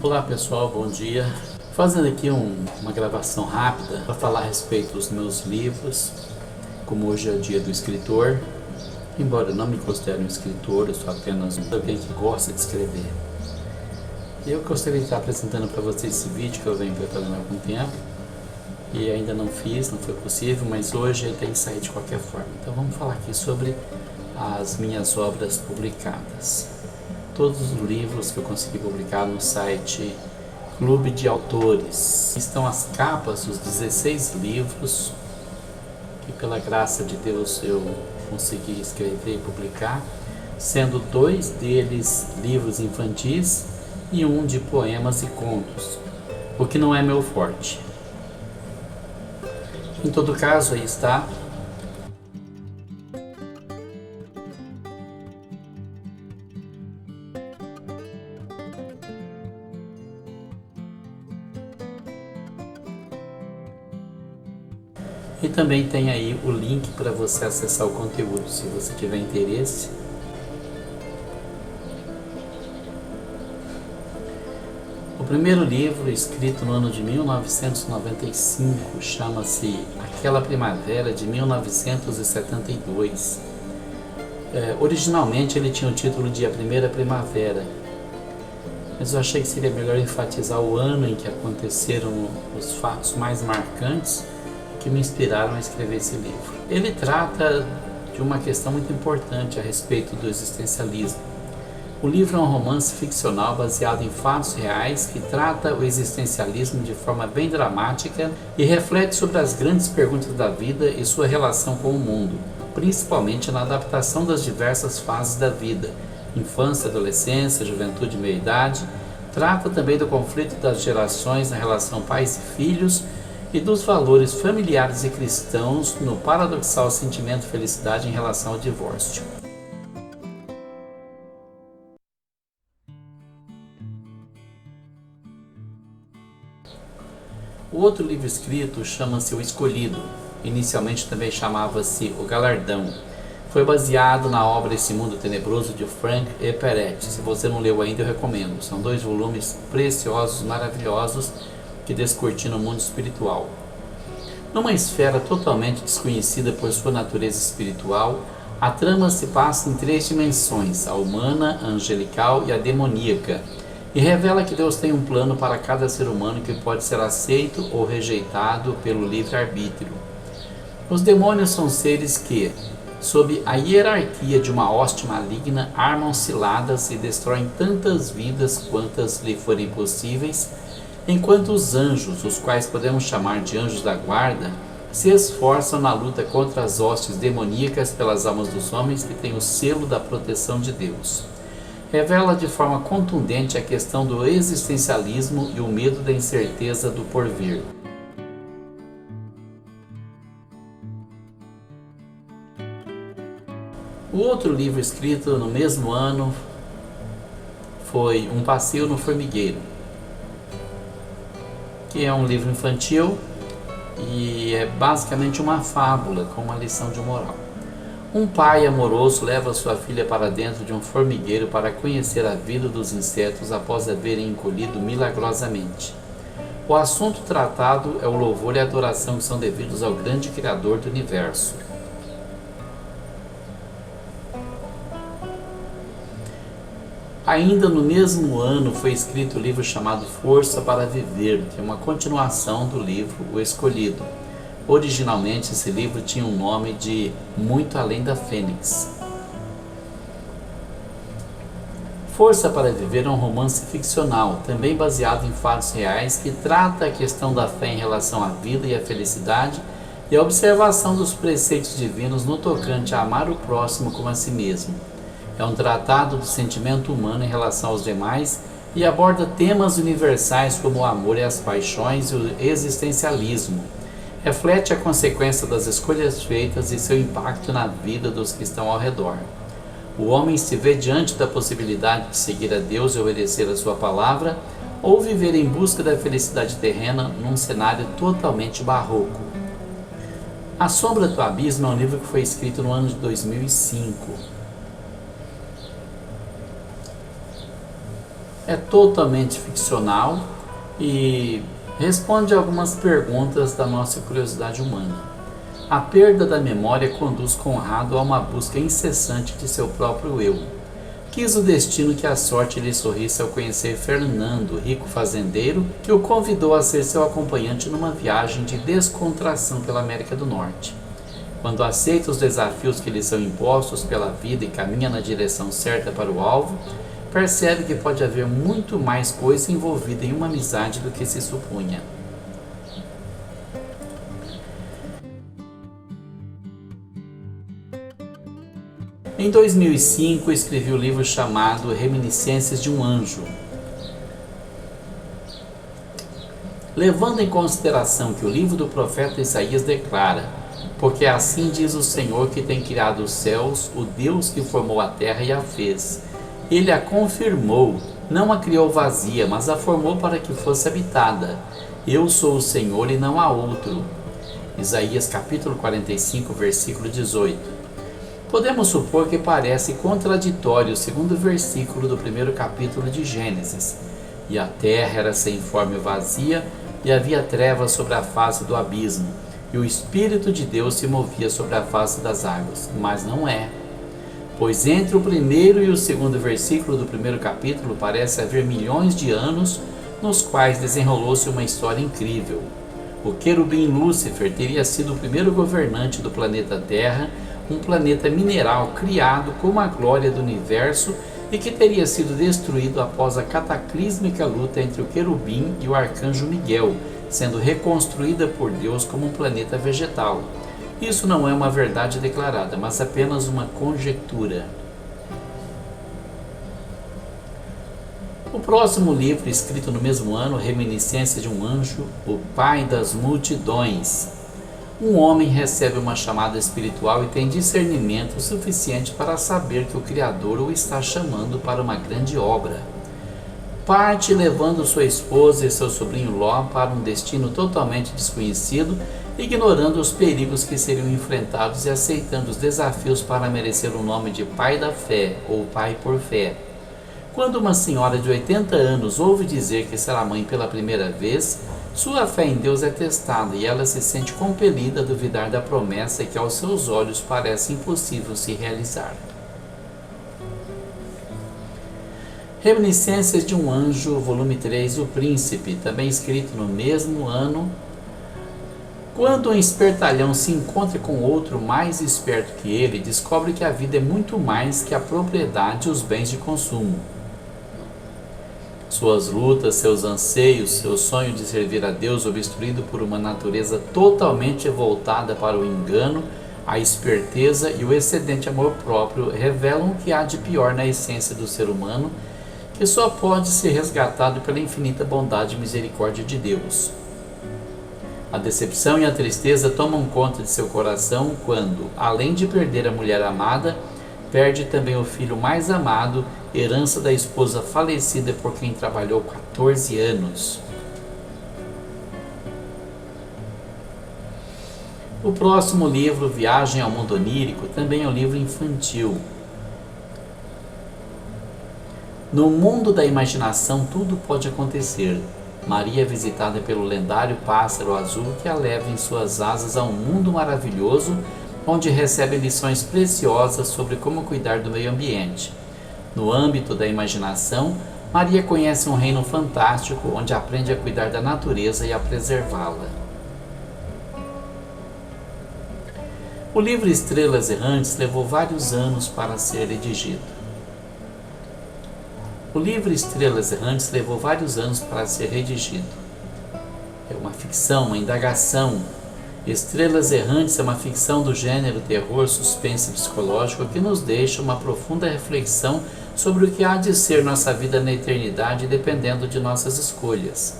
Olá pessoal, bom dia. Fazendo aqui uma gravação rápida para falar a respeito dos meus livros. Como hoje é o dia do escritor, embora eu não me considere um escritor, eu sou apenas alguém que gosta de escrever. E eu gostaria de estar apresentando para vocês esse vídeo que eu venho preparando há algum tempo e ainda não fiz, não foi possível, mas hoje ele tem que sair de qualquer forma. Então vamos falar aqui sobre as minhas obras publicadas. Todos os livros que eu consegui publicar no site Clube de Autores. Estão as capas dos 16 livros que pela graça de Deus eu consegui escrever e publicar, sendo 2 deles livros infantis e um de poemas e contos, o que não é meu forte. Em todo caso, aí está. E também tem aí o link para você acessar o conteúdo, se você tiver interesse. O primeiro livro, escrito no ano de 1995, chama-se Aquela Primavera de 1972. Originalmente ele tinha o título de A Primeira Primavera, mas eu achei que seria melhor enfatizar o ano em que aconteceram os fatos mais marcantes que me inspiraram a escrever esse livro. Ele trata de uma questão muito importante a respeito do existencialismo. O livro é um romance ficcional baseado em fatos reais que trata o existencialismo de forma bem dramática e reflete sobre as grandes perguntas da vida e sua relação com o mundo, principalmente na adaptação das diversas fases da vida, infância, adolescência, juventude e meia-idade. Trata também do conflito das gerações na relação pais e filhos e dos valores familiares e cristãos no paradoxal sentimento de felicidade em relação ao divórcio. O outro livro escrito chama-se O Escolhido, inicialmente também chamava-se O Galardão. Foi baseado na obra Esse Mundo Tenebroso de Frank E. Peretti. Se você não leu ainda, eu recomendo. São 2 volumes preciosos, maravilhosos, que descortinam o mundo espiritual. Numa esfera totalmente desconhecida por sua natureza espiritual, a trama se passa em 3 dimensões, a humana, a angelical e a demoníaca, e revela que Deus tem um plano para cada ser humano que pode ser aceito ou rejeitado pelo livre-arbítrio. Os demônios são seres que, sob a hierarquia de uma hoste maligna, armam ciladas e destroem tantas vidas quantas lhe forem possíveis, enquanto os anjos, os quais podemos chamar de anjos da guarda, se esforçam na luta contra as hostes demoníacas pelas almas dos homens que têm o selo da proteção de Deus. Revela de forma contundente a questão do existencialismo e o medo da incerteza do porvir. O outro livro escrito no mesmo ano foi Um Passeio no Formigueiro, que é um livro infantil e é basicamente uma fábula com uma lição de moral. Um pai amoroso leva sua filha para dentro de um formigueiro para conhecer a vida dos insetos após a verem encolhido milagrosamente. O assunto tratado é o louvor e a adoração que são devidos ao grande Criador do universo. Ainda no mesmo ano foi escrito o livro chamado Força para Viver, que é uma continuação do livro O Escolhido. Originalmente esse livro tinha o nome de Muito Além da Fênix. Força para Viver é um romance ficcional, também baseado em fatos reais, que trata a questão da fé em relação à vida e à felicidade e a observação dos preceitos divinos no tocante a amar o próximo como a si mesmo. É um tratado do sentimento humano em relação aos demais e aborda temas universais como o amor e as paixões e o existencialismo. Reflete a consequência das escolhas feitas e seu impacto na vida dos que estão ao redor. O homem se vê diante da possibilidade de seguir a Deus e obedecer a sua palavra, ou viver em busca da felicidade terrena num cenário totalmente barroco. A Sombra do Abismo é um livro que foi escrito no ano de 2005. É totalmente ficcional e responde a algumas perguntas da nossa curiosidade humana. A perda da memória conduz Conrado a uma busca incessante de seu próprio eu. Quis o destino que a sorte lhe sorrisse ao conhecer Fernando, rico fazendeiro, que o convidou a ser seu acompanhante numa viagem de descontração pela América do Norte. Quando aceita os desafios que lhe são impostos pela vida e caminha na direção certa para o alvo, percebe que pode haver muito mais coisa envolvida em uma amizade do que se supunha. Em 2005, escrevi o livro chamado Reminiscências de um Anjo. Levando em consideração que o livro do profeta Isaías declara: porque assim diz o Senhor que tem criado os céus, o Deus que formou a terra e a fez. Ele a confirmou, não a criou vazia, mas a formou para que fosse habitada. Eu sou o Senhor e não há outro. Isaías capítulo 45, versículo 18. Podemos supor que parece contraditório o segundo versículo do primeiro capítulo de Gênesis. E a terra era sem forma e vazia, e havia trevas sobre a face do abismo, e o Espírito de Deus se movia sobre a face das águas. Mas não é. Pois entre o primeiro e o segundo versículo do primeiro capítulo parece haver milhões de anos nos quais desenrolou-se uma história incrível. O querubim Lúcifer teria sido o primeiro governante do planeta Terra, um planeta mineral criado como a glória do universo e que teria sido destruído após a cataclísmica luta entre o querubim e o arcanjo Miguel, sendo reconstruída por Deus como um planeta vegetal. Isso não é uma verdade declarada, mas apenas uma conjectura. O próximo livro, escrito no mesmo ano, Reminiscências de um Anjo, o Pai das Multidões. Um homem recebe uma chamada espiritual e tem discernimento suficiente para saber que o Criador o está chamando para uma grande obra. Parte levando sua esposa e seu sobrinho Ló para um destino totalmente desconhecido, ignorando os perigos que seriam enfrentados e aceitando os desafios para merecer o nome de Pai da Fé ou Pai por Fé. Quando uma senhora de 80 anos ouve dizer que será mãe pela primeira vez, sua fé em Deus é testada e ela se sente compelida a duvidar da promessa que aos seus olhos parece impossível se realizar. Reminiscências de um Anjo, volume 3, O Príncipe, também escrito no mesmo ano. Quando um espertalhão se encontra com outro mais esperto que ele, descobre que a vida é muito mais que a propriedade e os bens de consumo. Suas lutas, seus anseios, seu sonho de servir a Deus obstruído por uma natureza totalmente voltada para o engano, a esperteza e o excedente amor próprio revelam o que há de pior na essência do ser humano, que só pode ser resgatado pela infinita bondade e misericórdia de Deus. A decepção e a tristeza tomam conta de seu coração quando, além de perder a mulher amada, perde também o filho mais amado, herança da esposa falecida por quem trabalhou 14 anos. O próximo livro, Viagem ao Mundo Onírico, também é um livro infantil. No mundo da imaginação tudo pode acontecer. Maria é visitada pelo lendário pássaro azul que a leva em suas asas a um mundo maravilhoso, onde recebe lições preciosas sobre como cuidar do meio ambiente. No âmbito da imaginação, Maria conhece um reino fantástico, onde aprende a cuidar da natureza e a preservá-la. O livro Estrelas Errantes levou vários anos para ser redigido. O livro Estrelas Errantes levou vários anos para ser redigido. É uma ficção, uma indagação. Estrelas Errantes é uma ficção do gênero terror, suspense psicológico que nos deixa uma profunda reflexão sobre o que há de ser nossa vida na eternidade dependendo de nossas escolhas.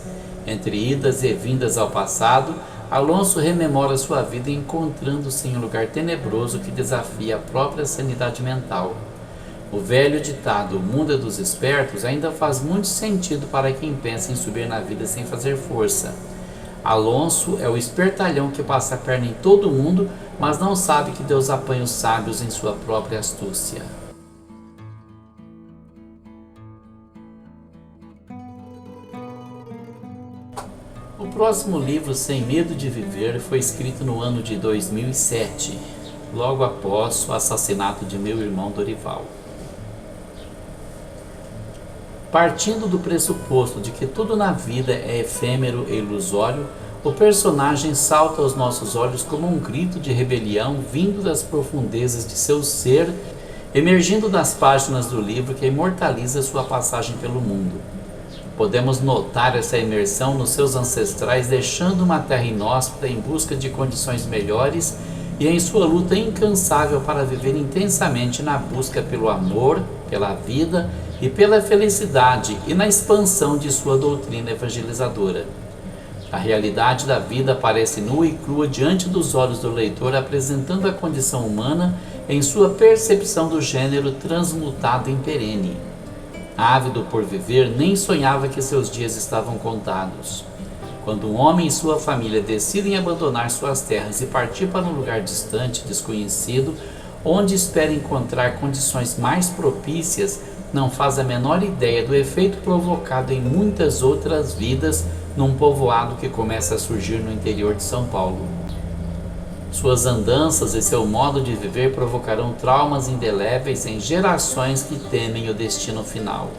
Entre idas e vindas ao passado, Alonso rememora sua vida encontrando-se em um lugar tenebroso que desafia a própria sanidade mental. O velho ditado, o mundo é dos espertos, ainda faz muito sentido para quem pensa em subir na vida sem fazer força. Alonso é o espertalhão que passa a perna em todo mundo, mas não sabe que Deus apanha os sábios em sua própria astúcia. O próximo livro, Sem Medo de Viver, foi escrito no ano de 2007, logo após o assassinato de meu irmão Dorival. Partindo do pressuposto de que tudo na vida é efêmero e ilusório, o personagem salta aos nossos olhos como um grito de rebelião vindo das profundezas de seu ser, emergindo das páginas do livro que imortaliza sua passagem pelo mundo. Podemos notar essa imersão nos seus ancestrais, deixando uma terra inóspita em busca de condições melhores e em sua luta incansável para viver intensamente na busca pelo amor, pela vida e pela felicidade e na expansão de sua doutrina evangelizadora. A realidade da vida aparece nua e crua diante dos olhos do leitor, apresentando a condição humana em sua percepção do gênero transmutado em perene. Ávido por viver, nem sonhava que seus dias estavam contados. Quando um homem e sua família decidem abandonar suas terras e partir para um lugar distante, desconhecido, onde espera encontrar condições mais propícias, não faz a menor ideia do efeito provocado em muitas outras vidas num povoado que começa a surgir no interior de São Paulo. Suas andanças e seu modo de viver provocarão traumas indeléveis em gerações que temem o destino final.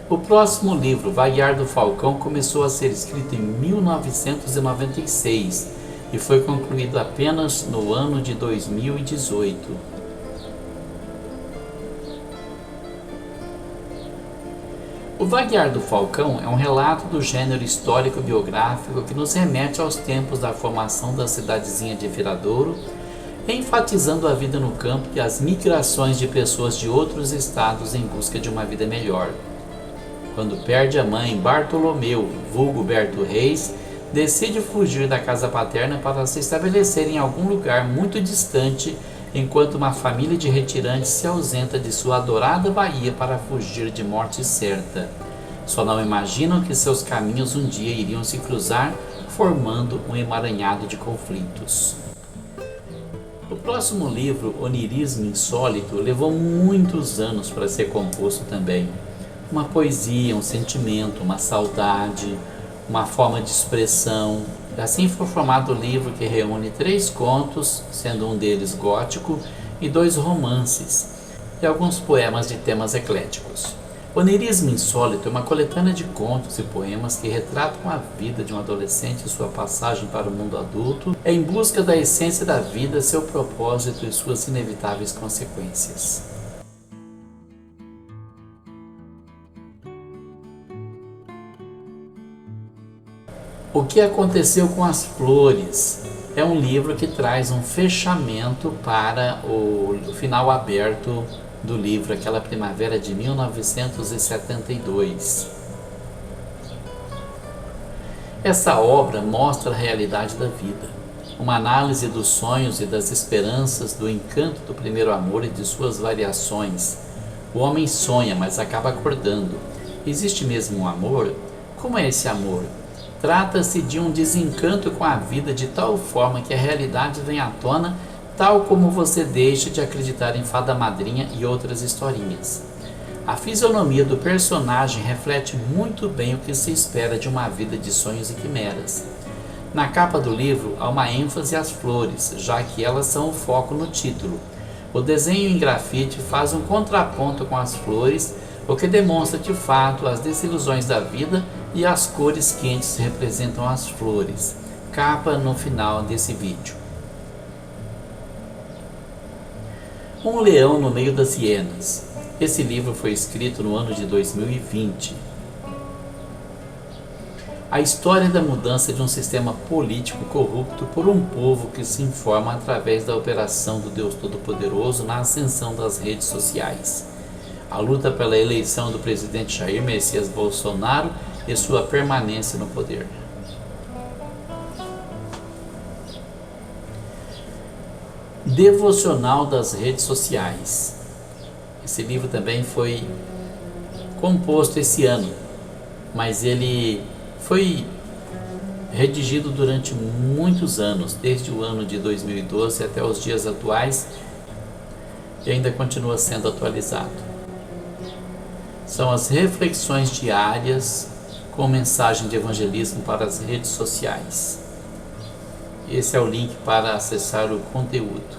O próximo livro, Vaguear do Falcão, começou a ser escrito em 1996 e foi concluído apenas no ano de 2018. O Vaguear do Falcão é um relato do gênero histórico-biográfico que nos remete aos tempos da formação da cidadezinha de Viradouro, enfatizando a vida no campo e as migrações de pessoas de outros estados em busca de uma vida melhor. Quando perde a mãe, Bartolomeu, vulgo Berto Reis, decide fugir da casa paterna para se estabelecer em algum lugar muito distante, enquanto uma família de retirantes se ausenta de sua adorada Bahia para fugir de morte certa. Só não imaginam que seus caminhos um dia iriam se cruzar, formando um emaranhado de conflitos. O próximo livro, Onirismo Insólito, levou muitos anos para ser composto também. Uma poesia, um sentimento, uma saudade, uma forma de expressão. Assim foi formado o livro, que reúne 3 contos, sendo um deles gótico, e 2 romances, e alguns poemas de temas ecléticos. Onirismo Insólito é uma coletânea de contos e poemas que retratam a vida de um adolescente e sua passagem para o mundo adulto, em busca da essência da vida, seu propósito e suas inevitáveis consequências. O que aconteceu com as flores? É um livro que traz um fechamento para o final aberto do livro, aquela primavera de 1972. Essa obra mostra a realidade da vida, uma análise dos sonhos e das esperanças, do encanto do primeiro amor e de suas variações. O homem sonha, mas acaba acordando. Existe mesmo um amor? Como é esse amor? Trata-se de um desencanto com a vida de tal forma que a realidade vem à tona, tal como você deixa de acreditar em fada madrinha e outras historinhas. A fisionomia do personagem reflete muito bem o que se espera de uma vida de sonhos e quimeras. Na capa do livro há uma ênfase às flores, já que elas são o foco no título. O desenho em grafite faz um contraponto com as flores, o que demonstra de fato as desilusões da vida, e as cores quentes representam as flores. Capa no final desse vídeo. Um leão no meio das hienas. Esse livro foi escrito no ano de 2020. A história da mudança de um sistema político corrupto por um povo que se informa através da operação do Deus Todo-Poderoso na ascensão das redes sociais. A luta pela eleição do presidente Jair Messias Bolsonaro e sua permanência no poder. Devocional das redes sociais. Esse livro também foi composto esse ano, mas ele foi redigido durante muitos anos, desde o ano de 2012 até os dias atuais, e ainda continua sendo atualizado. São as reflexões diárias com mensagem de evangelismo para as redes sociais. Esse é o link para acessar o conteúdo.